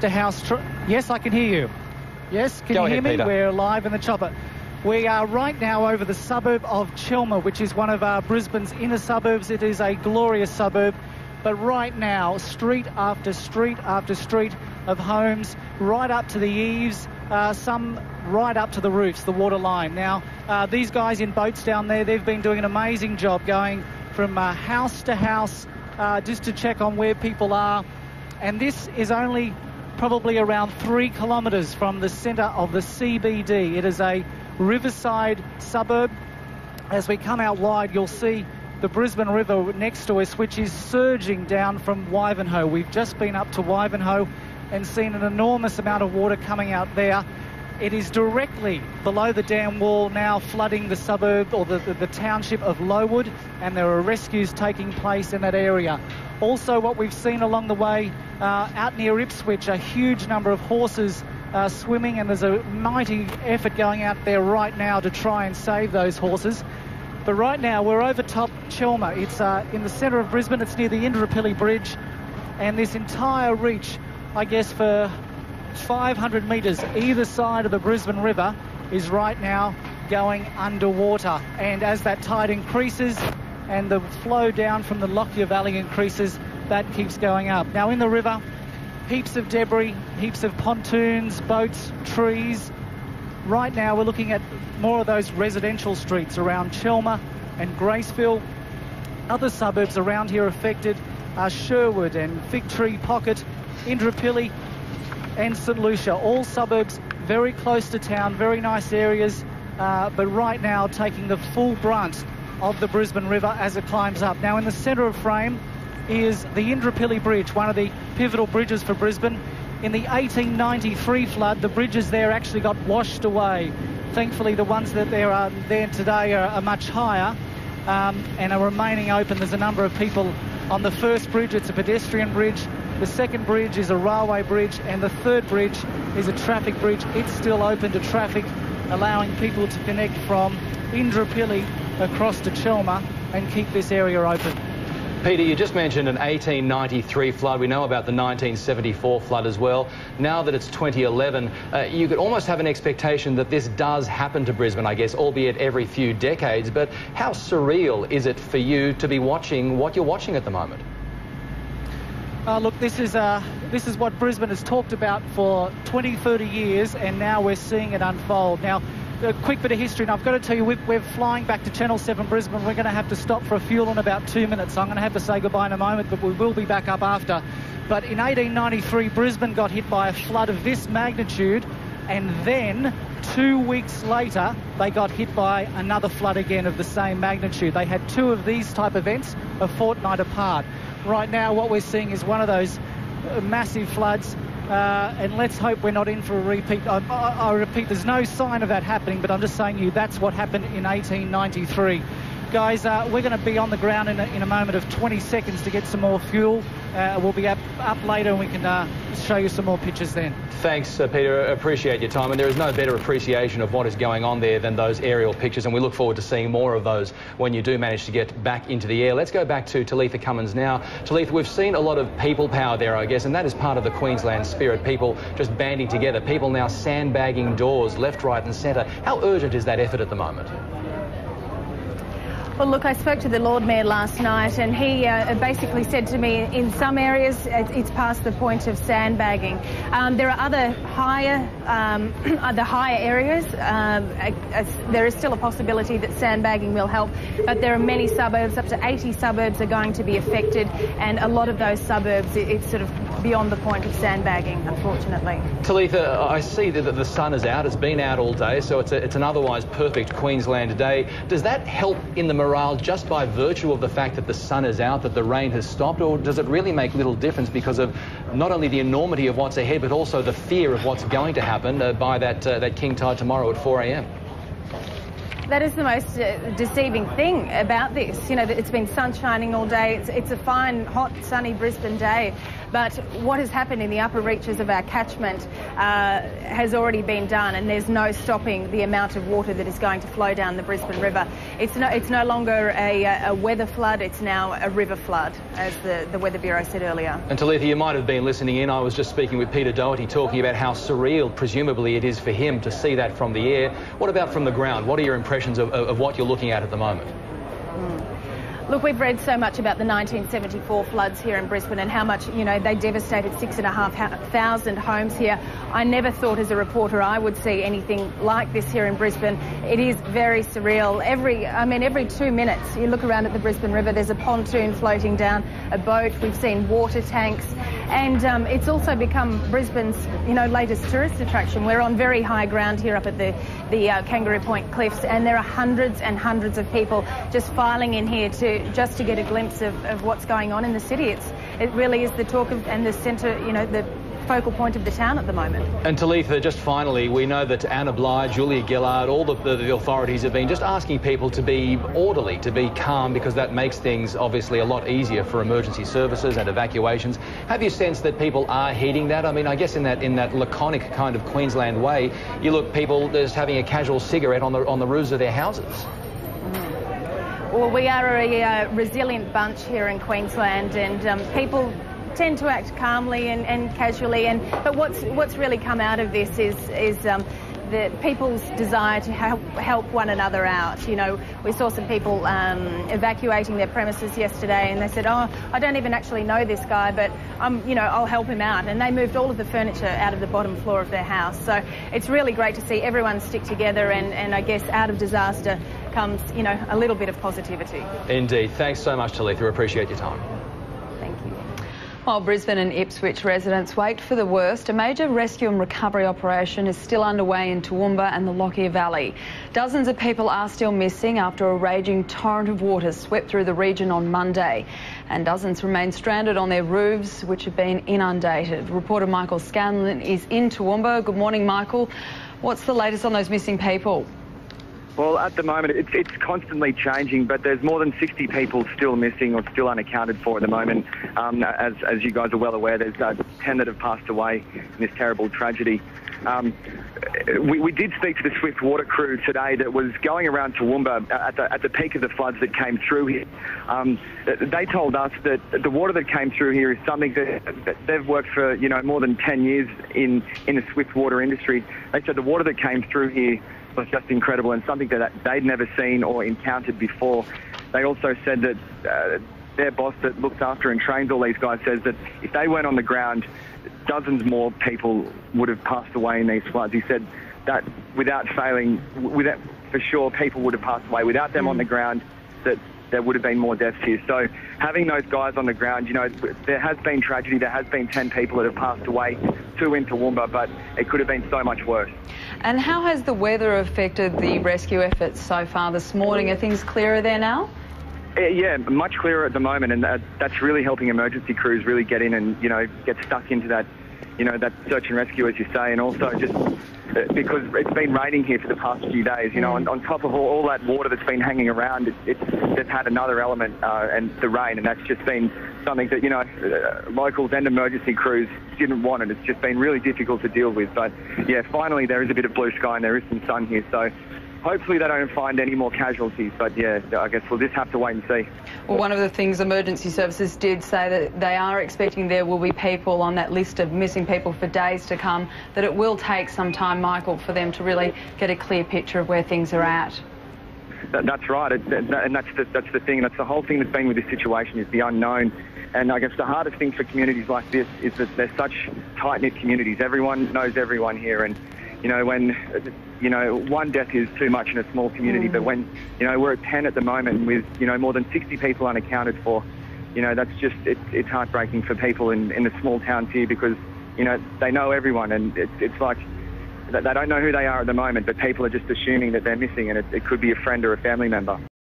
to house. Yes, I can hear you. Yes, can you hear me? Peter. We're live in the chopper. We are right now over the suburb of Chelmer, which is one of Brisbane's inner suburbs. It is a glorious suburb. But right now, street after street after street of homes, right up to the eaves, some right up to the roofs, the water line. Now, these guys in boats down there, they've been doing an amazing job going from house to house just to check on where people are. And this is only probably around 3 kilometres from the centre of the CBD. It is a riverside suburb. As we come out wide, you'll see the Brisbane River next to us, which is surging down from Wivenhoe. We've just been up to Wivenhoe and seen an enormous amount of water coming out there. It is directly below the dam wall now, flooding the suburb or the township of Lowood, and there are rescues taking place in that area. Also, what we've seen along the way out near Ipswich, a huge number of horses swimming, and there's a mighty effort going out there right now to try and save those horses. But right now we're over top Chelmer. It's in the centre of Brisbane. It's near the Indooroopilly Bridge, and this entire reach, I guess for 500 metres either side of the Brisbane River, is right now going underwater. And as that tide increases and the flow down from the Lockyer Valley increases, that keeps going up. Now in the river, heaps of debris, heaps of pontoons, boats, trees. Right now we're looking at more of those residential streets around Chelmer and Graceville. Other suburbs around here affected are Sherwood and Fig Tree Pocket, Indooroopilly and St Lucia, all suburbs very close to town, very nice areas, but right now taking the full brunt of the Brisbane River as it climbs up. Now in the centre of frame is the Indooroopilly Bridge, one of the pivotal bridges for Brisbane. In the 1893 flood, the bridges there actually got washed away. Thankfully, the ones that are there today are much higher and are remaining open. There's a number of people on the first bridge. It's a pedestrian bridge. The second bridge is a railway bridge, and the third bridge is a traffic bridge. It's still open to traffic, allowing people to connect from Indooroopilly across to Chelmer and keep this area open. Peter, you just mentioned an 1893 flood. We know about the 1974 flood as well. Now that it's 2011, you could almost have an expectation that this does happen to Brisbane, I guess, albeit every few decades. But how surreal is it for you to be watching what you're watching at the moment? Look, this is what Brisbane has talked about for 20, 30 years, and now we're seeing it unfold. Now, a quick bit of history, and I've got to tell you, we're flying back to Channel 7 Brisbane. We're going to have to stop for a fuel in about 2 minutes, so I'm going to have to say goodbye in a moment, but we will be back up after. But in 1893, Brisbane got hit by a flood of this magnitude, and then 2 weeks later, they got hit by another flood again of the same magnitude. They had 2 of these type events a fortnight apart. Right now, what we're seeing is one of those massive floods, and let's hope we're not in for a repeat. I repeat, there's no sign of that happening, but I'm just saying you that's what happened in 1893. Guys, we're going to be on the ground in a moment of 20 seconds to get some more fuel. We'll be up later and we can show you some more pictures then. Thanks, Peter. Appreciate your time. And there is no better appreciation of what is going on there than those aerial pictures. And we look forward to seeing more of those when you do manage to get back into the air. Let's go back to Talitha Cummins now. Talitha, we've seen a lot of people power there, I guess, and that is part of the Queensland spirit. People just banding together. People now sandbagging doors left, right and centre. How urgent is that effort at the moment? Well, look, I spoke to the Lord Mayor last night, and he basically said to me, in some areas, it's past the point of sandbagging. There are other higher areas. There is still a possibility that sandbagging will help, but there are many suburbs, up to 80 suburbs are going to be affected, and a lot of those suburbs, it's sort of beyond the point of sandbagging, unfortunately. Talitha, I see that the sun is out. It's been out all day, so it's an otherwise perfect Queensland day. Does that help in the morale just by virtue of the fact that the sun is out, that the rain has stopped, or does it really make little difference because of not only the enormity of what's ahead, but also the fear of what's going to happen by that king tide tomorrow at 4 a.m? That is the most deceiving thing about this. You know, it's been sun shining all day. It's a fine, hot, sunny Brisbane day. But what has happened in the upper reaches of our catchment has already been done, and there's no stopping the amount of water that is going to flow down the Brisbane River. It's no longer a weather flood, it's now a river flood, as the Weather Bureau said earlier. And Talitha, you might have been listening in. I was just speaking with Peter Doherty, talking about how surreal, presumably, it is for him to see that from the air. What about from the ground? What are your impressions of what you're looking at the moment? Look, we've read so much about the 1974 floods here in Brisbane and how much, they devastated 6,500 homes here. I never thought as a reporter I would see anything like this here in Brisbane. It is very surreal. Every 2 minutes you look around at the Brisbane River, there's a pontoon floating down, a boat. We've seen water tanks, and it's also become Brisbane's, latest tourist attraction. We're on very high ground here up at the Kangaroo Point Cliffs, and there are hundreds and hundreds of people just filing in here just to get a glimpse of what's going on in the city. It really is the talk of and the centre, the focal point of the town at the moment. And Talitha, just finally, we know that Anna Bligh, Julia Gillard, all the authorities have been just asking people to be orderly, to be calm, because that makes things obviously a lot easier for emergency services and evacuations. Have you sensed that people are heeding that? I mean, I guess in that laconic kind of Queensland way, you look people just having a casual cigarette on the roofs of their houses. Well, we are a resilient bunch here in Queensland, and people tend to act calmly and casually. But what's really come out of this is the people's desire to help one another out. We saw some people evacuating their premises yesterday, and they said, "Oh, I don't even actually know this guy, but I'll help him out." And they moved all of the furniture out of the bottom floor of their house. So it's really great to see everyone stick together, and I guess out of disaster comes, a little bit of positivity. Indeed. Thanks so much, Talitha. Appreciate your time. Thank you. While Brisbane and Ipswich residents wait for the worst, a major rescue and recovery operation is still underway in Toowoomba and the Lockyer Valley. Dozens of people are still missing after a raging torrent of water swept through the region on Monday, and dozens remain stranded on their roofs, which have been inundated. Reporter Michael Scanlon is in Toowoomba. Good morning, Michael. What's the latest on those missing people? Well, at the moment, it's constantly changing, but there's more than 60 people still missing or still unaccounted for at the moment. As you guys are well aware, there's 10 that have passed away in this terrible tragedy. We did speak to the Swift Water crew today that was going around Toowoomba at the peak of the floods that came through here. They told us that the water that came through here is something that they've worked for, more than 10 years in the Swift water industry. They said the water that came through here was just incredible and something that they'd never seen or encountered before. They also said that their boss that looks after and trains all these guys says that if they weren't on the ground, dozens more people would have passed away in these floods. He said that without failing, for sure, people would have passed away. Without them on the ground, that there would have been more deaths here. So having those guys on the ground, there has been tragedy. There has been 10 people that have passed away, 2 in Toowoomba, but it could have been so much worse. And how has the weather affected the rescue efforts so far this morning? Are things clearer there now? Yeah, much clearer at the moment, and that's really helping emergency crews really get in and, get stuck into that, that search and rescue, as you say, and also just because it's been raining here for the past few days, on top of all that water that's been hanging around, it's had another element, and the rain, and that's just been something that, locals and emergency crews didn't want, and it's just been really difficult to deal with. But, yeah, finally there is a bit of blue sky and there is some sun here, so hopefully they don't find any more casualties, but yeah, I guess we'll just have to wait and see. Well, one of the things emergency services did say that they are expecting there will be people on that list of missing people for days to come, that it will take some time, Michael, for them to really get a clear picture of where things are at. That's right, and that's the thing. That's the whole thing that's been with this situation, is the unknown. And I guess the hardest thing for communities like this is that they're such tight-knit communities. Everyone knows everyone here, and when one death is too much in a small community, but when we're at 10 at the moment with more than 60 people unaccounted for, that's just it's heartbreaking for people in the small towns here, because they know everyone, and it's like they don't know who they are at the moment, but people are just assuming that they're missing, and it could be a friend or a family member.